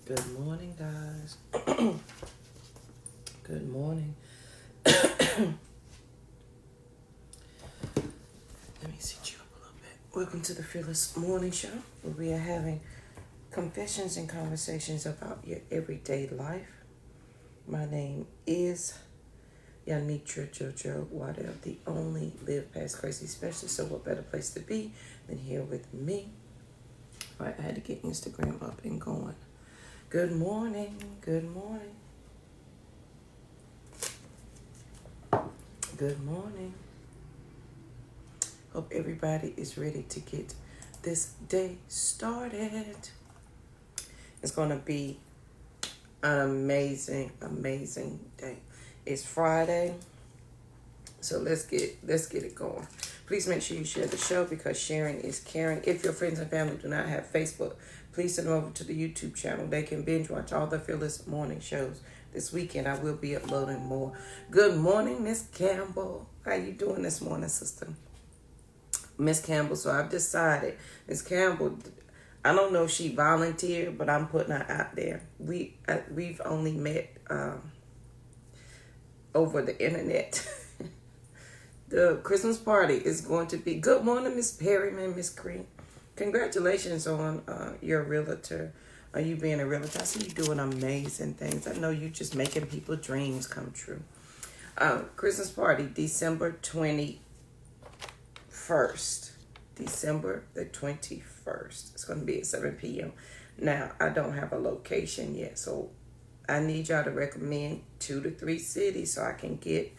Good morning, guys. Good morning. Let me sit you up a little bit. Welcome to the Fearless Morning Show, where we are having confessions and conversations about your everyday life. My name is Yanitra JoJo Waddell, the only Live Past Crazy specialist. So what better place to be than here with me? All right, I had to get Instagram up and going. Good morning. Good morning. Good morning. Hope everybody is ready to get this day started. It's going to be an amazing, amazing day. It's Friday, so let's get it going. Please make sure you share the show because sharing is caring. If your friends and family do not have Facebook, please send them over to the YouTube channel. They can binge watch all the Fearless Morning shows. This weekend, I will be uploading more. Good morning, Miss Campbell. How you doing this morning, sister? Miss Campbell, so I've decided, Miss Campbell, I don't know if she volunteered, but I'm putting her out there. We've only met over the internet. The Christmas party is going to be. Good morning, Miss Perryman, Miss Green. Congratulations on your realtor. Are you being a realtor? I see you doing amazing things. I know you just making people's dreams come true. Christmas party, December 21st. December the 21st. It's going to be at 7 p.m. Now, I don't have a location yet, so I need y'all to recommend 2 to 3 cities so I can get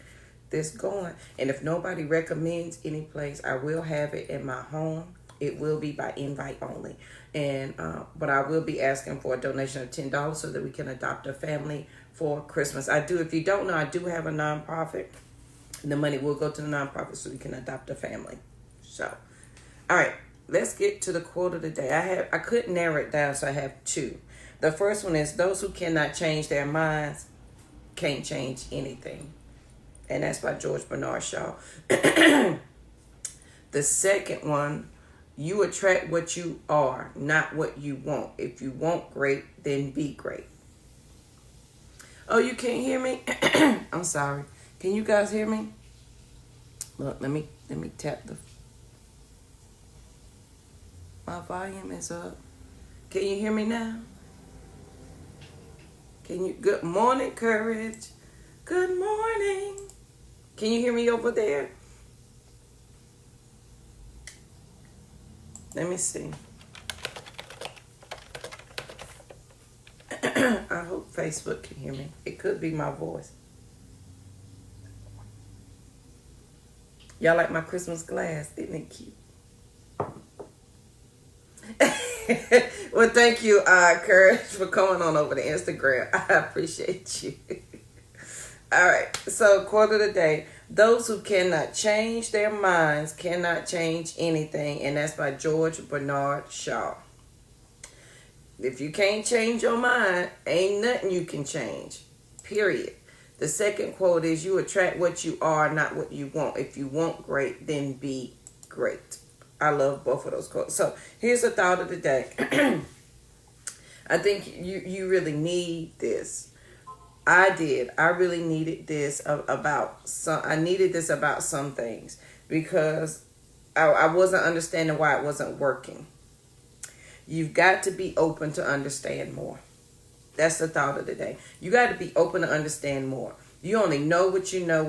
this going. And if nobody recommends any place, I will have it in my home. It will be by invite only. And but I will be asking for a donation of $10 so that we can adopt a family for Christmas. If you don't know, I do have a nonprofit. The money will go to the nonprofit so we can adopt a family. So, all right, let's get to the quote of the day. I couldn't narrow it down, so I have 2. The first one is, those who cannot change their minds can't change anything. And that's by George Bernard Shaw. The second one, you attract what you are, not what you want. If you want great, then be great. Oh, you can't hear me? I'm sorry. Can you guys hear me? Look, let me tap my volume is up. Can you hear me now? Good morning, Courage. Good morning. Can you hear me over there? Let me see. I hope Facebook can hear me. It could be my voice. Y'all like my Christmas glass? Isn't it cute? Well, thank you, Courage, for coming on over to Instagram. I appreciate you. All right, so quote of the day. Those who cannot change their minds cannot change anything, and that's by George Bernard Shaw. If you can't change your mind, ain't nothing you can change, period. The second quote is, you attract what you are, not what you want. If you want great, then be great. I love both of those quotes. So here's the thought of the day. I think you really need this. I did. I really needed this about some things because I wasn't understanding why it wasn't working. You've got to be open to understand more. That's the thought of the day. You got to be open to understand more. You only know what you know,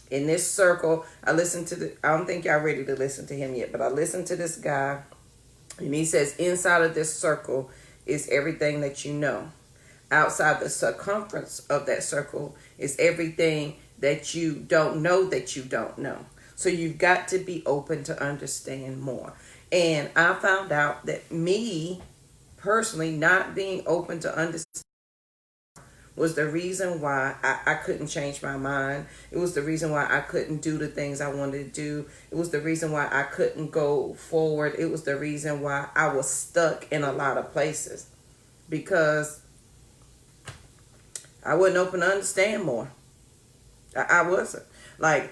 In this circle, I don't think y'all ready to listen to him yet, but I listened to this guy, and he says, inside of this circle is everything that you know. Outside the circumference of that circle is everything that you don't know that you don't know. So you've got to be open to understand more. And I found out that me, personally, not being open to understand was the reason why I couldn't change my mind. It was the reason why I couldn't do the things I wanted to do. It was the reason why I couldn't go forward. It was the reason why I was stuck in a lot of places. Because I wasn't open to understand more. I wasn't. My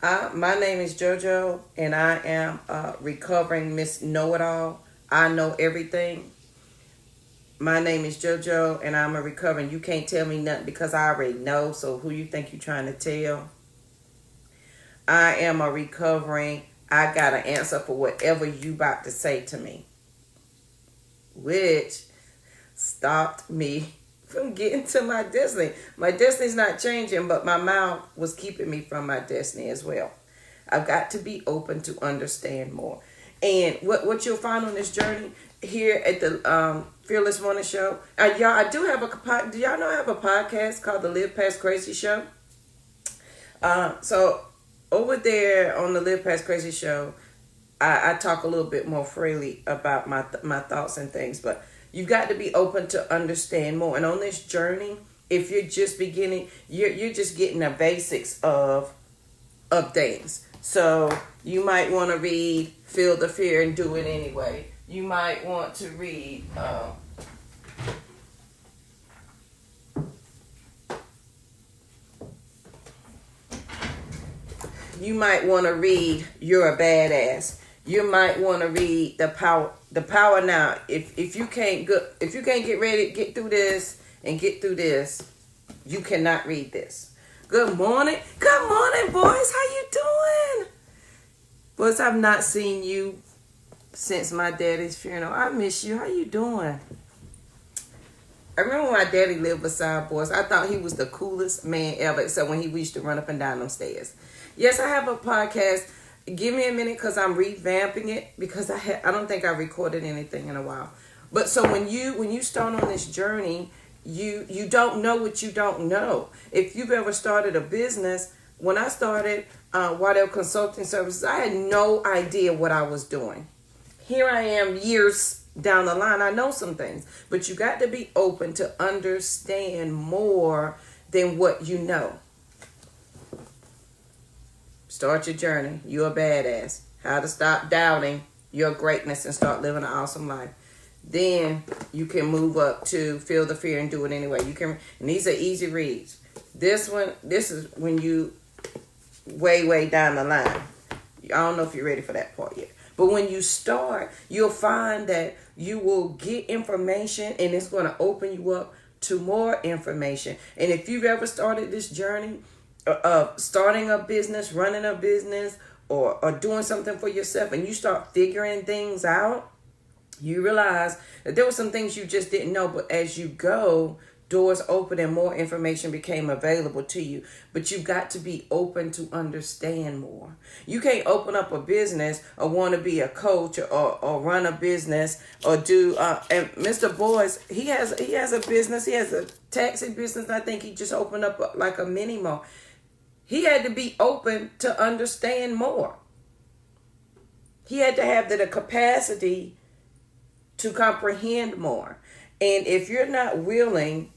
name is JoJo, and I am a recovering Miss Know-It-All. I know everything. My name is JoJo, and I'm a recovering. You can't tell me nothing because I already know. So who you think you're trying to tell? I am a recovering. I got an answer for whatever you about to say to me, which stopped me from getting to my destiny. My destiny's not changing, but my mouth was keeping me from my destiny as well. I've got to be open to understand more. And what you'll find on this journey here at the Fearless Morning Show, y'all, I do have do y'all know I have a podcast called the Live Past Crazy Show? So over there on the Live Past Crazy Show, I talk a little bit more freely about my thoughts and things, but you've got to be open to understand more. And on this journey, if you're just beginning, you're just getting the basics of things. So you might want to read Feel the Fear and Do It Anyway. You might want to read You're a Badass. You might want to read The Power Now. If you can't get ready, get through this and get through this, you cannot read this. Good morning, boys. How you doing? Boys, I've not seen you since my daddy's funeral. I miss you. How you doing? I remember when my daddy lived beside boys. I thought he was the coolest man ever, except when he used to run up and down them stairs. Yes, I have a podcast. Give me a minute because I'm revamping it because I don't think I recorded anything in a while. But so when you start on this journey, you don't know what you don't know. If you've ever started a business, when I started Waddell Consulting Services, I had no idea what I was doing. Here I am years down the line. I know some things, but you got to be open to understand more than what you know. Start your journey. You're a badass. How to stop doubting your greatness and start living an awesome life. Then you can move up to Feel the Fear and Do It Anyway. You can, and these are easy reads. This is when you way down the line. I don't know if you're ready for that part yet. But when you start, you'll find that you will get information and it's going to open you up to more information. And if you've ever started this journey of starting a business, running a business, or doing something for yourself, and you start figuring things out, you realize that there were some things you just didn't know, but as you go, doors open and more information became available to you. But you've got to be open to understand more. You can't open up a business or want to be a coach or run a business or do and Mr. Boyce, he has a business. He has a taxi business. I think he just opened up like a mini mall. He had to be open to understand more. He had to have the capacity to comprehend more. And if you're not willing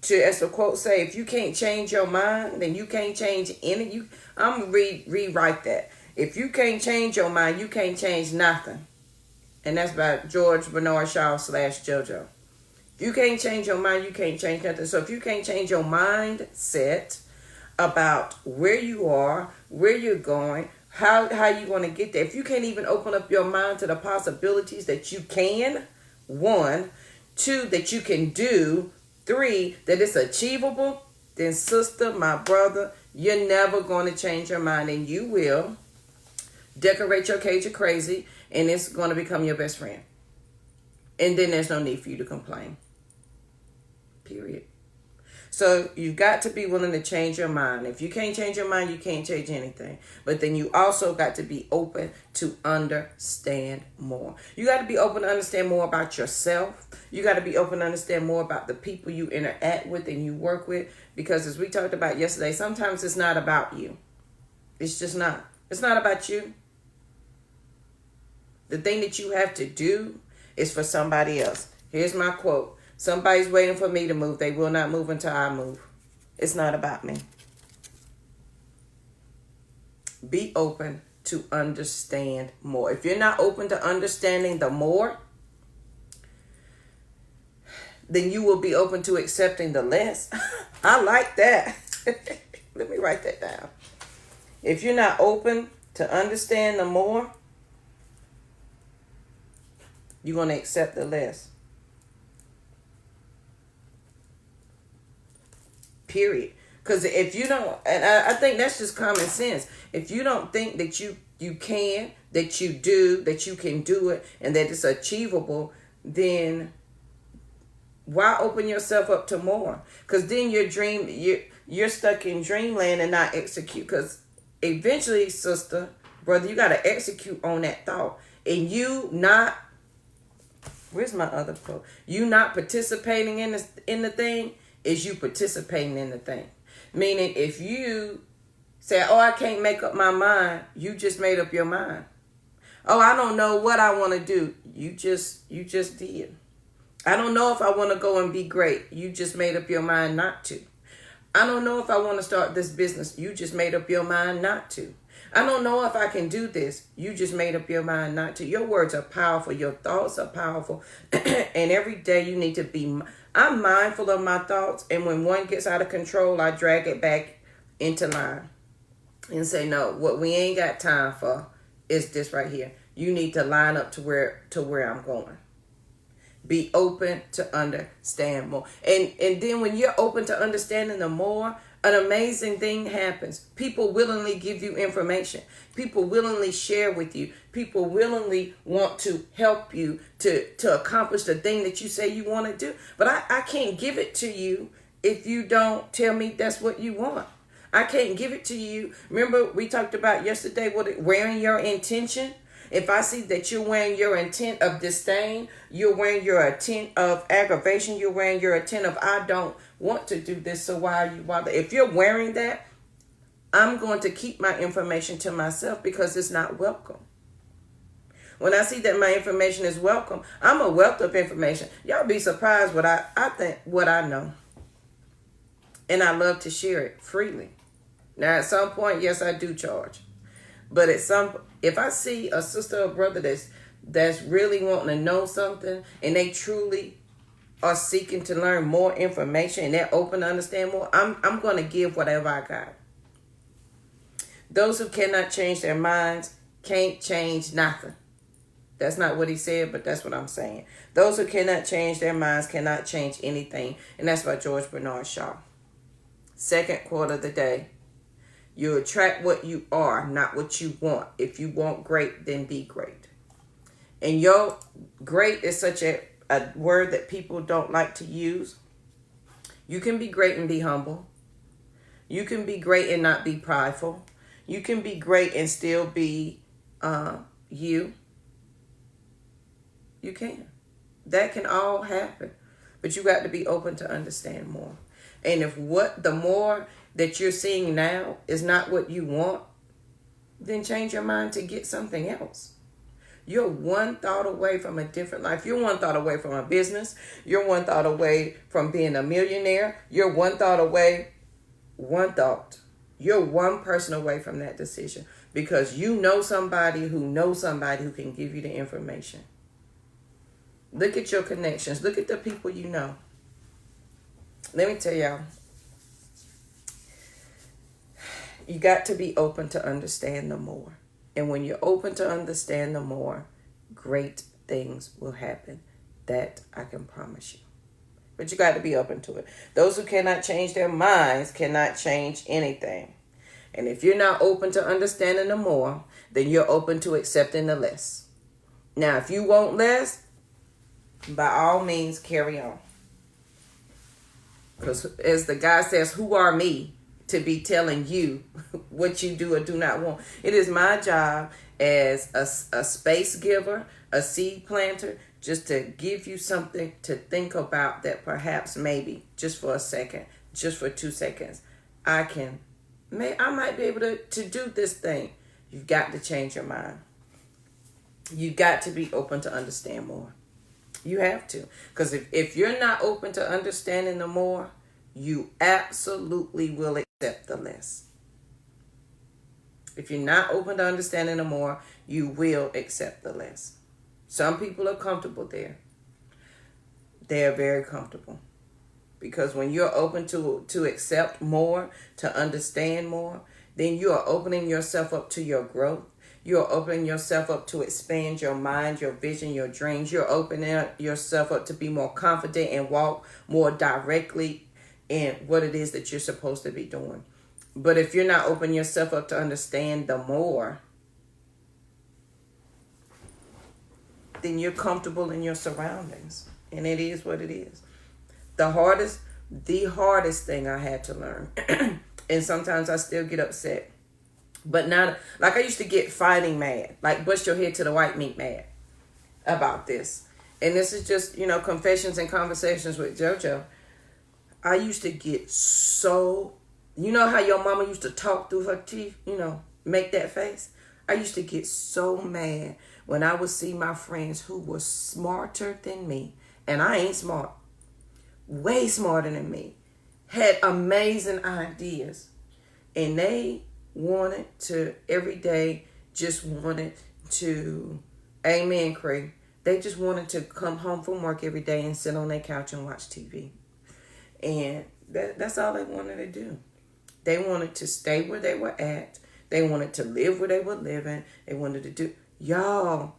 to, as the quote say, if you can't change your mind, then you can't change any. I'm gonna rewrite that. If you can't change your mind, you can't change nothing. And that's by George Bernard Shaw / JoJo. If you can't change your mind, you can't change nothing. So if you can't change your mindset about where you are, where you're going, how you want to get there. If you can't even open up your mind to the possibilities that you can, 1, 2, that you can do, 3, that it's achievable, then sister, my brother, you're never going to change your mind, and you will decorate your cage of crazy, and it's going to become your best friend. And then there's no need for you to complain. Period. So you've got to be willing to change your mind. If you can't change your mind, you can't change anything. But then you also got to be open to understand more. You got to be open to understand more about yourself. You got to be open to understand more about the people you interact with and you work with. Because as we talked about yesterday, sometimes it's not about you. It's just not. It's not about you. The thing that you have to do is for somebody else. Here's my quote. Somebody's waiting for me to move. They will not move until I move. It's not about me. Be open to understand more. If you're not open to understanding the more, then you will be open to accepting the less. I like that. Let me write that down. If you're not open to understand the more, you're going to accept the less. period. Because if you don't, and I think that's just common sense. If you don't think that you can, that you do, that you can do it, and that it's achievable, then why open yourself up to more? Because then you're stuck in dreamland and not execute. Because eventually, sister, brother, you got to execute on that thought. And you not, where's my other quote? You not participating in the thing is you participating in the thing. Meaning, if you say, oh, I can't make up my mind, you just made up your mind. Oh, I don't know what I want to do. You just did. I don't know if I want to go and be great. You just made up your mind not to. I don't know if I want to start this business. You just made up your mind not to. I don't know if I can do this. You just made up your mind not to. Your words are powerful. Your thoughts are powerful. And every day you need to be, I'm mindful of my thoughts. And when one gets out of control, I drag it back into line and say, no, what we ain't got time for is this right here. You need to line up to where I'm going. Be open to understand more. And then when you're open to understanding the more, an amazing thing happens. People willingly give you information. People willingly share with you. People willingly want to help you to accomplish the thing that you say you want to do. But I can't give it to you if you don't tell me that's what you want. I can't give it to you. Remember, we talked about yesterday wearing your intention. If I see that you're wearing your intent of disdain, you're wearing your intent of aggravation, you're wearing your intent of I don't want to do this, so why are you bothered? If you're wearing that, I'm going to keep my information to myself because it's not welcome. When I see that my information is welcome, I'm a wealth of information. Y'all be surprised what I know. And I love to share it freely. Now, at some point, yes, I do charge. But if I see a sister or brother that's really wanting to know something and they truly are seeking to learn more information and they're open to understand more, I'm going to give whatever I got. Those who cannot change their minds can't change nothing. That's not what he said, but that's what I'm saying. Those who cannot change their minds cannot change anything. And that's by George Bernard Shaw. Second quote of the day. You attract what you are, not what you want. If you want great, then be great. And your great is such a word that people don't like to use. You can be great and be humble. You can be great and not be prideful. You can be great and still be you. You can. That can all happen. But you got to be open to understand more. And if the more that you're seeing now is not what you want, then change your mind to get something else. You're one thought away from a different life. You're one thought away from a business. You're one thought away from being a millionaire. You're one thought away. You're one person away from that decision because you know somebody who can give you the information. Look at your connections. Look at the people you know. Let me tell y'all. You got to be open to understand the more. And when you're open to understand the more, great things will happen. That I can promise you. But you got to be open to it. Those who cannot change their minds cannot change anything. And if you're not open to understanding the more, then you're open to accepting the less. Now, if you want less, by all means, carry on. Because as the guy says, who are me to be telling you what you do or do not want? It is my job as a space giver, a seed planter, just to give you something to think about that perhaps maybe just for a second, just for 2 seconds, I might be able to do this thing. You've got to change your mind. You got to be open to understand more. You have to. Because if you're not open to understanding the more, you absolutely will accept the less. If you're not open to understanding the more, you will accept the less. Some people are comfortable there. They are very comfortable. Because when you're open to accept more, to understand more, then you are opening yourself up to your growth. You're opening yourself up to expand your mind, your vision, your dreams. You're opening yourself up to be more confident and walk more directly in what it is that you're supposed to be doing. But if you're not opening yourself up to understand the more, then you're comfortable in your surroundings. And it is what it is. The hardest thing I had to learn, and sometimes I still get upset, but not like I used to get fighting mad, like bust your head to the white meat mad about this. And this is just, confessions and conversations with JoJo. I used to get so, how your mama used to talk through her teeth, make that face? I used to get so mad when I would see my friends who were smarter than me, and I ain't smart, way smarter than me, had amazing ideas, and they wanted to, every day, just wanted to, amen, Craig, they just wanted to come home from work every day and sit on their couch and watch TV. And that's all they wanted to do. They wanted to stay where they were at. They wanted to live where they were living. They wanted to do, y'all,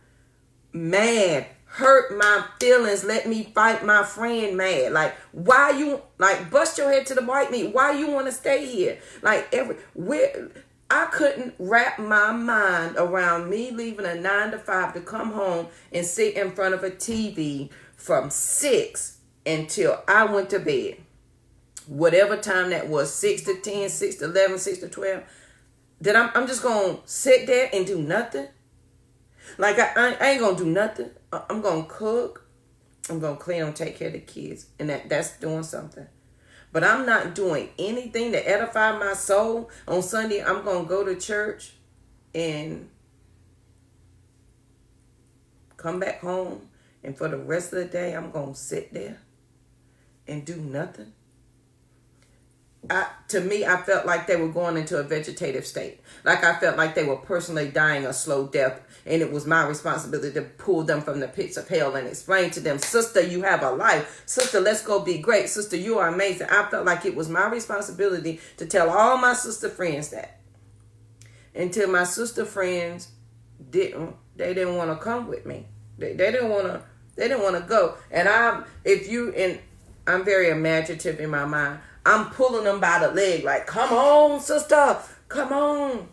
mad, hurt my feelings, let me fight my friend mad. Like, why you, bust your head to the white meat. Why you want to stay here? I couldn't wrap my mind around me leaving a 9 to 5 to come home and sit in front of a TV from 6 until I went to bed. Whatever time that was, 6 to 10, 6 to 11, 6 to 12. That I'm just going to sit there and do nothing. Like, I ain't going to do nothing. I'm going to cook. I'm going to clean. I'm going to take care of the kids. And that's doing something. But I'm not doing anything to edify my soul. On Sunday, I'm going to go to church and come back home. And for the rest of the day, I'm going to sit there and do nothing. To me, I felt like they were going into a vegetative state. Like I felt like they were personally dying a slow death. And it was my responsibility to pull them from the pits of hell and explain to them, sister, you have a life. Sister, let's go be great. Sister, you are amazing. I felt like it was my responsibility to tell all my sister friends that. Until my sister friends didn't want to come with me. They didn't want to go. And I'm very imaginative in my mind. I'm pulling them by the leg like, come on, sister, come on.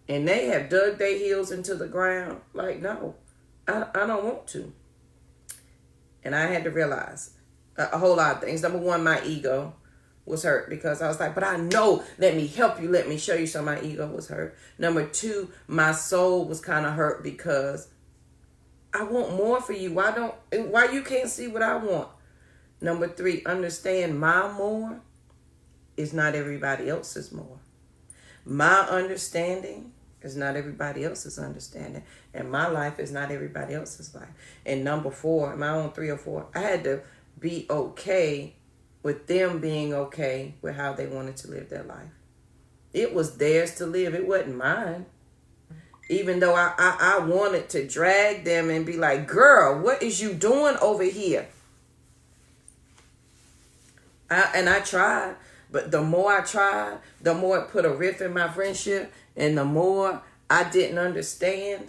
And they have dug their heels into the ground. Like, no, I don't want to. And I had to realize a whole lot of things. Number one, my ego was hurt because I was like, but I know, let me help you, let me show you. So my ego was hurt. Number two, my soul was kind of hurt because I want more for you. Why you can't see what I want? Number three, understand my more is not everybody else's more. My understanding is not everybody else's understanding. And my life is not everybody else's life. And number four, my own 3 or 4, I had to be okay with them being okay with how they wanted to live their life. It was theirs to live. It wasn't mine. Even though I wanted to drag them and be like, girl, what is you doing over here? I tried, but the more I tried, the more it put a rift in my friendship, and the more I didn't understand.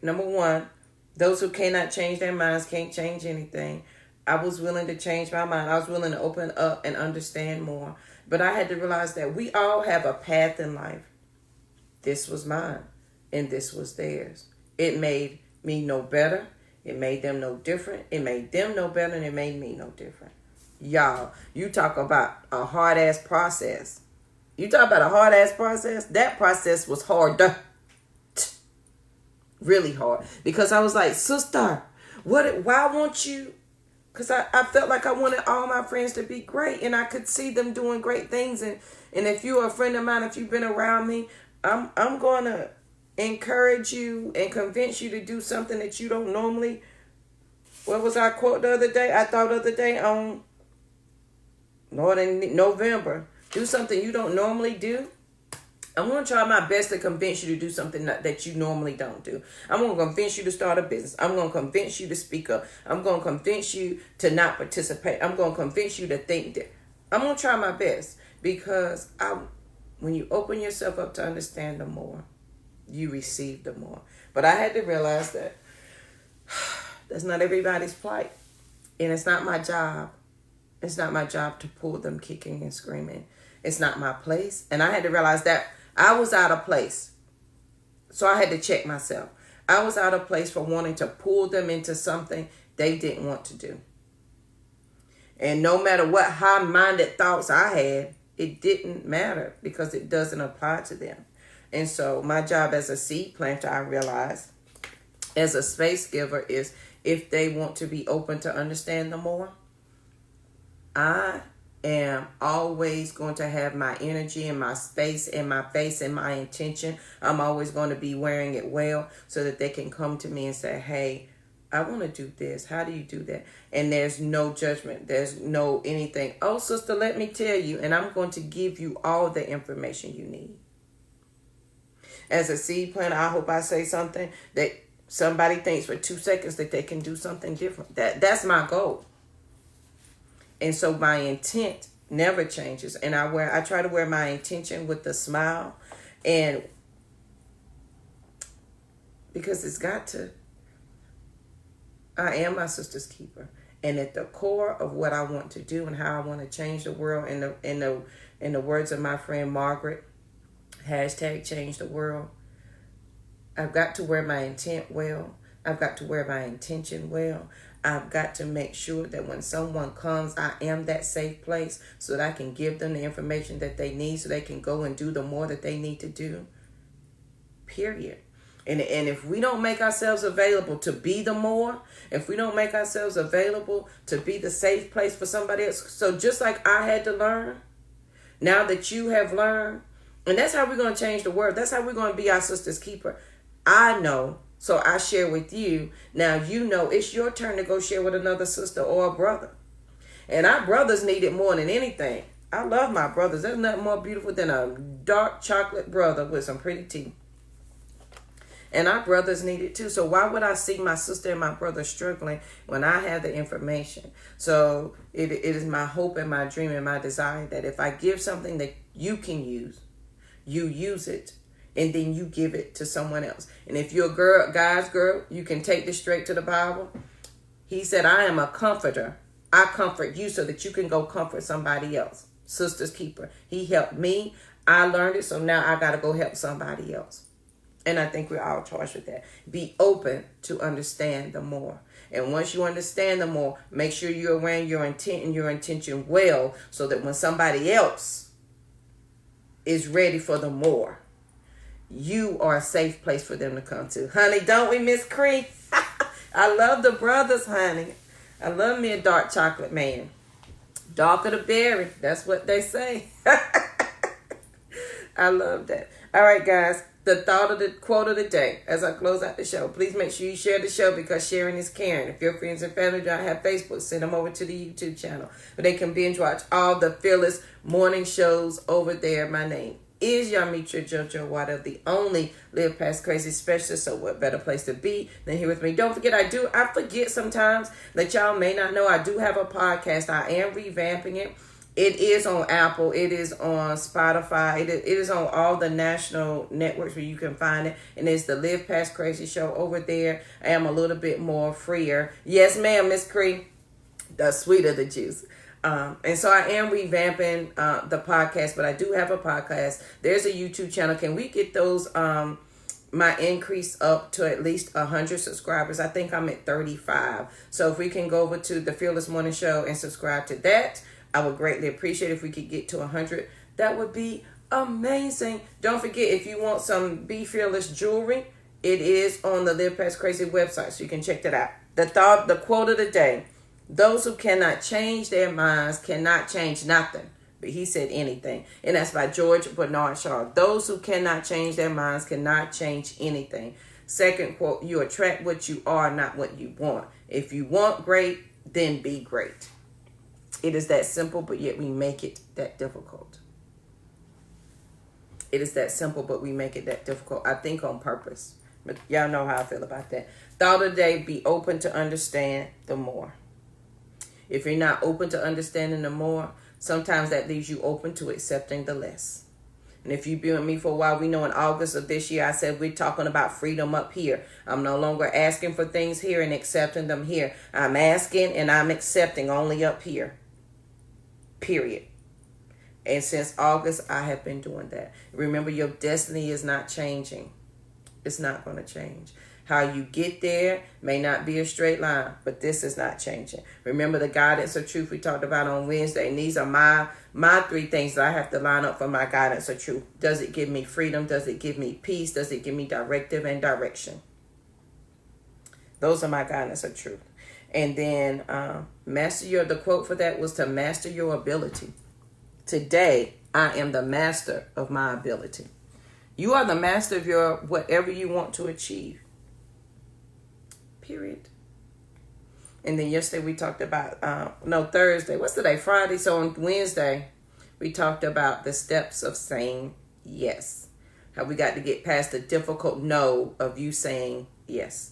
Number one, those who cannot change their minds can't change anything. I was willing to change my mind. I was willing to open up and understand more. But I had to realize that we all have a path in life. This was mine, and this was theirs. It made me no better. It made them no different. It made them no better, and it made me no different. Y'all, you talk about a hard-ass process. You talk about a hard-ass process? That process was hard. Really hard. Because I was like, sister, why won't you? Because I felt like I wanted all my friends to be great. And I could see them doing great things. And if you're a friend of mine, if you've been around me, I'm going to encourage you and convince you to do something that you don't normally. What was our quote the other day? I thought the other day on in November. Do something you don't normally do. I'm going to try my best to convince you to do something that you normally don't do. I'm going to convince you to start a business. I'm going to convince you to speak up. I'm going to convince you to not participate. I'm going to convince you to think that. I'm going to try my best because when you open yourself up to understand the more, you receive the more. But I had to realize that that's not everybody's plight. And it's not my job It's not my job to pull them kicking and screaming. It's not my place. And I had to realize that I was out of place. So I had to check myself. I was out of place for wanting to pull them into something they didn't want to do. And no matter what high-minded thoughts I had, it didn't matter because it doesn't apply to them. And so my job as a seed planter, I realized, as a space giver, is if they want to be open to understand the more, I am always going to have my energy and my space and my face and my intention. I'm always going to be wearing it well so that they can come to me and say, hey, I want to do this. How do you do that? And there's no judgment. There's no anything. Oh, sister, let me tell you. And I'm going to give you all the information you need. As a seed planter, I hope I say something that somebody thinks for 2 seconds that they can do something different. That's my goal. And so my intent never changes. And I try to wear my intention with a smile. And because it's got to. I am my sister's keeper. And at the core of what I want to do and how I want to change the world, in the words of my friend Margaret, #change the world, I've got to wear my intent well. I've got to wear my intention well. I've got to make sure that when someone comes, I am that safe place so that I can give them the information that they need so they can go and do the more that they need to do. Period. And if we don't make ourselves available to be the more, if we don't make ourselves available to be the safe place for somebody else, so just like I had to learn, now that you have learned, and that's how we're going to change the world. That's how we're going to be our sister's keeper. I know, so I share with you. Now you know it's your turn to go share with another sister or a brother. And our brothers need it more than anything. I love my brothers. There's nothing more beautiful than a dark chocolate brother with some pretty teeth. And our brothers need it too. So why would I see my sister and my brother struggling when I have the information? So it is my hope and my dream and my desire that if I give something that you can use, you use it. And then you give it to someone else. And if you're a girl, God's girl, you can take this straight to the Bible. He said, I am a comforter. I comfort you so that you can go comfort somebody else. Sister's keeper. He helped me. I learned it. So now I got to go help somebody else. And I think we're all charged with that. Be open to understand the more. And once you understand the more, make sure you're wearing your intent and your intention well so that when somebody else is ready for the more, you are a safe place for them to come to. Honey, don't we, Miss Cree? I love the brothers, honey. I love me a dark chocolate man. Darker the berry. That's what they say. I love that. All right, guys. The thought of the quote of the day as I close out the show. Please make sure you share the show because sharing is caring. If your friends and family don't have Facebook, send them over to the YouTube channel where they can binge watch all the Fearless morning shows over there. My name is Yamitra JoJo Waddell, the only Live Past Crazy specialist. So what better place to be than here with me? Don't forget, I forget sometimes that y'all may not know I do have a podcast. I am revamping it. It is on Apple. It is on Spotify. It is on all the national networks where you can find it. And it's the Live Past Crazy show over there. I am a little bit more freer. Yes, ma'am, Miss Cree. The sweeter the juice. And so I am revamping the podcast, but I do have a podcast. There's a YouTube channel. Can we get those my increase up to at least 100 subscribers? I think I'm at 35. So if we can go over to the Fearless Morning Show and subscribe to that, I would greatly appreciate it if we could get to 100. That would be amazing. Don't forget, if you want some Be Fearless jewelry, it is on the Live Past Crazy website, so you can check that out. The quote of the day: those who cannot change their minds cannot change nothing. But he said anything. And that's by George Bernard Shaw. Those who cannot change their minds cannot change anything. Second quote: you attract what you are, not what you want. If you want great, then be great. It is that simple, but yet we make it that difficult. It is that simple, but we make it that difficult. I think on purpose. But y'all know how I feel about that. Thought of the day: be open to understand the more. If you're not open to understanding the more, sometimes that leaves you open to accepting the less. And if you've been with me for a while, we know in August of this year, I said we're talking about freedom up here. I'm no longer asking for things here and accepting them here. I'm asking and I'm accepting only up here. period. And since August, I have been doing that. Remember, your destiny is not changing. It's not going to change. How you get there may not be a straight line, but this is not changing. Remember the guidance of truth we talked about on Wednesday, and these are my 3 things that I have to line up for my guidance of truth. Does it give me freedom? Does it give me peace? Does it give me directive and direction? Those are my guidance of truth. And then the quote for that was to master your ability. Today, I am the master of my ability. You are the master of your whatever you want to achieve. Period. And then yesterday we talked about, Thursday. What's today? Friday. So on Wednesday, we talked about the steps of saying yes. How we got to get past the difficult no of you saying yes.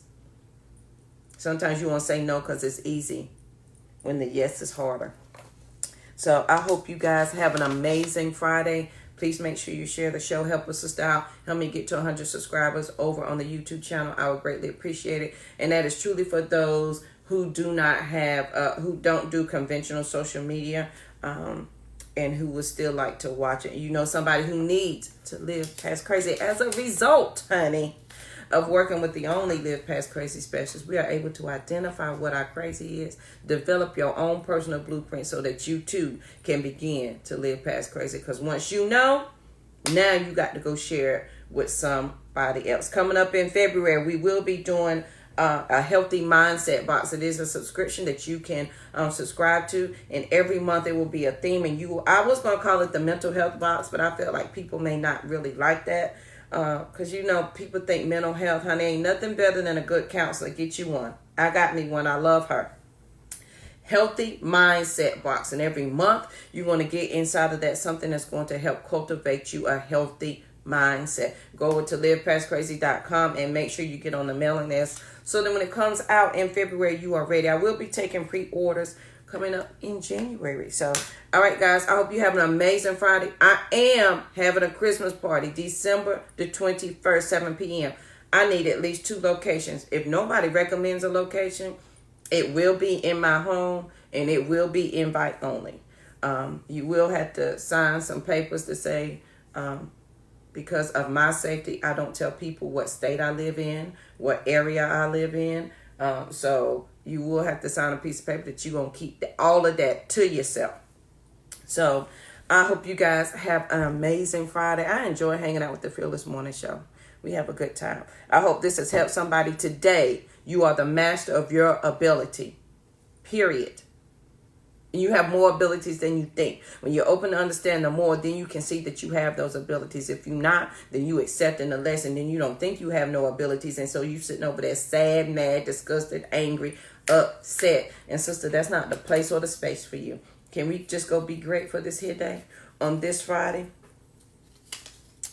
Sometimes you want to say no because it's easy when the yes is harder. So I hope you guys have an amazing Friday. Please make sure you share the show. Help us sister out. Help me get to 100 subscribers over on the YouTube channel. I would greatly appreciate it. And that is truly for those who do not have, who don't do conventional social media, and who would still like to watch it. You know, somebody who needs to live past crazy. As a result, honey, of working with the only Live Past Crazy specialist, we are able to identify what our crazy is, develop your own personal blueprint so that you too can begin to live past crazy. Because once you know, now you got to go share it with somebody else. Coming up in February, we will be doing a healthy mindset box. It is a subscription that you can subscribe to, and every month it will be a theme. And I was going to call it the mental health box, but I felt like people may not really like that. Because, people think mental health, honey, ain't nothing better than a good counselor. Get you one. I got me one. I love her. Healthy mindset box. And every month, you're going to get inside of that something that's going to help cultivate you a healthy mindset. Go over to livepastcrazy.com and make sure you get on the mailing list so that when it comes out in February, you are ready. I will be taking pre-orders coming up in January. So, all right, guys, I hope you have an amazing Friday. I am having a Christmas party, December the 21st, 7 p.m. I need at least 2 locations. If nobody recommends a location, it will be in my home, and it will be invite only. You will have to sign some papers to say, because of my safety, I don't tell people what state I live in, what area I live in. So you will have to sign a piece of paper that you're going to keep all of that to yourself. So I hope you guys have an amazing Friday. I enjoy hanging out with the Fearless Morning Show. We have a good time. I hope this has helped somebody today. You are the master of your ability. Period. You have more abilities than you think. When you're open to understand the more, then you can see that you have those abilities. If you're not, then you accepting the less, and then you don't think you have no abilities. And so you sitting over there sad, mad, disgusted, angry, upset. And sister, that's not the place or the space for you. Can we just go be great for this here day on this Friday?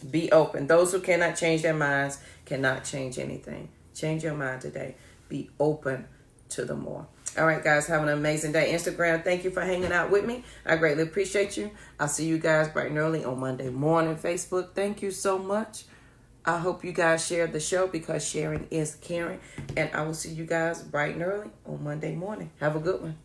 Be open. Those who cannot change their minds cannot change anything. Change your mind today. Be open to the more. All right, guys, have an amazing day. Instagram, thank you for hanging out with me. I greatly appreciate you. I'll see you guys bright and early on Monday morning. Facebook, thank you so much. I hope you guys share the show because sharing is caring. And I will see you guys bright and early on Monday morning. Have a good one.